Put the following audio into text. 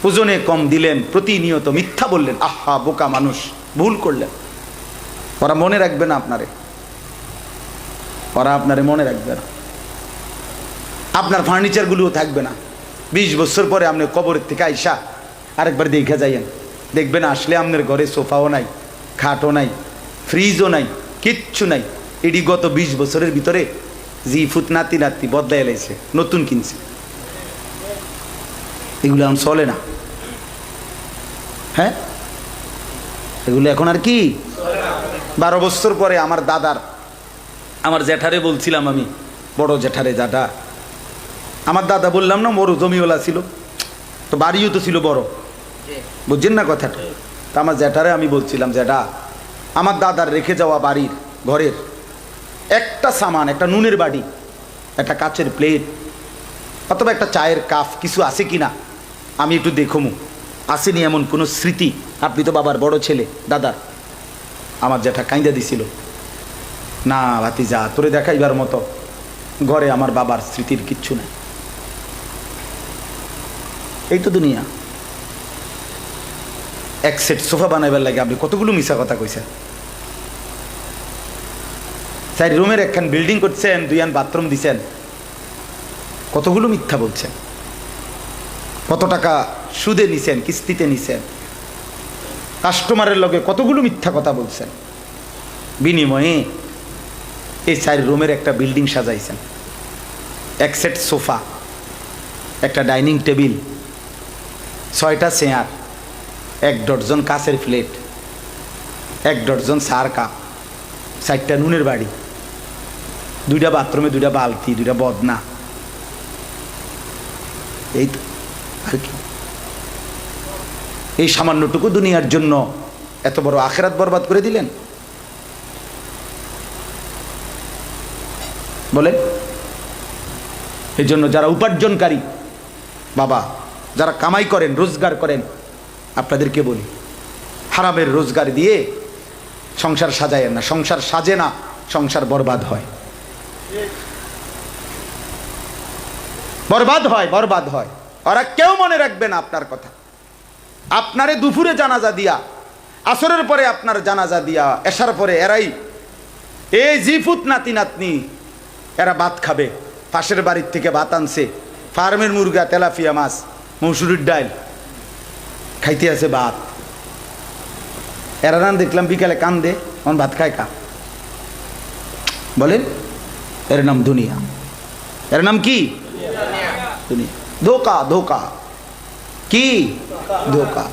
ওজনে কম দিলেন, প্রতিনিয়ত মিথ্যা বললেন, আহা বোকা মানুষ, ভুল করলেন। ওরা মনে রাখবে না আপনারে, ওরা আপনারে মনে রাখবে না। আপনার ফার্নিচারগুলোও থাকবে না। 20 বছর পরে আপনি কবরের থেকে আইসা আরেকবার দেখে যাইয়েন, দেখবেন আসলে আপনার ঘরে সোফাও নাই, খাটও নাই, ফ্রিজও নাই, কিচ্ছু নাই। এটি গত 20 বছরের ভিতরে জি ফুট নাতি নাতি বদলাই এলাইছে, নতুন কিনছে। এগুলো এখন চলে না। হ্যাঁ, এগুলো এখন আর কি। 12 বছর পরে আমার দাদার, আমার জ্যাঠারে বলছিলাম আমি, বড় জ্যাঠারে, যাটা আমার দাদা বললাম না বড় জমিওয়ালা ছিল, তো বাড়িও তো ছিল বড়, বুঝছেন না কথাটা। তা আমার জ্যাঠারে আমি বলছিলাম, জ্যাঠা আমার দাদার রেখে যাওয়া বাড়ির ঘরের একটা সামান, একটা নুনের বাটি, একটা কাচের প্লেট, অথবা একটা চায়ের কাপ কিছু আছে কি না আমি একটু দেখমু, আসেনি এমন কোনো স্মৃতি? আপনি তো বাবার বড় ছেলে, দাদার। আমার জ্যাঠা কাইন্দা দিছিল, না ভাতিজা তোরে দেখাইবার মতো ঘরে আমার বাবার স্মৃতির কিচ্ছু নাই। এই তো দুনিয়া। এক সেট সোফা বানাইবার লাগে আপনি কতগুলো মিশা কথা কইছেন। 4 রুমের একখান বিল্ডিং করছেন, 2 বাথরুম দিছেন, কতগুলো মিথ্যা বলছেন। কত টাকা সুদে নিছেন, কিস্তিতে নিছেন, কাস্টমারের লগে কতগুলো মিথ্যা কথা বলছেন। বিনিময়ে এই 4 রুমের একটা বিল্ডিং সাজাইছেন, এক সেট সোফা, একটা ডাইনিং টেবিল, 6টা চেয়ার, 1 ডজন কাচের প্লেট, 1 ডজন চার কাপ, 4টা নুনের বাড়ি, 2টা বাথরুমে 2টা বালতি, 2টা বদনা। এই তো আর কি। এই সামান্যটুকু দুনিয়ার জন্য এত বড় আখিরাত বরবাদ করে দিলেন। বলেন। এই জন্য যারা উপার্জনকারী বাবা, যারা কামাই করেন, রোজগার করেন, আপনাদেরকে বলি, হারামের রোজগার দিয়ে সংসার সাজায়েন না। সংসার সাজে না, সংসার বরবাদ হয়, বরবাদ হয়, বরবাদ হয়। ওরা কেউ মনে রাখবে না আপনার কথা। আপনারে দুপুরে জানাজা দিয়া, আসরের পরে আপনার জানাজা দিয়া, এশার পরে এরাই এই জিফুত নাতি নাতনি এরা ভাত খাবে। পাশের বাড়ির থেকে ভাত আনছে, ফার্মের মুরগা, তেলাপিয়া মাছ, মসুরির ডাল খাইতে আছে ভাত। এরা রান দেখলাম বিকালে কান্দে, অন ভাত খায় কা। বলেন, এর নাম দুনিয়া। এর নাম কি? দুনিয়া। ধোকা, ধোকা, কি ধোকা।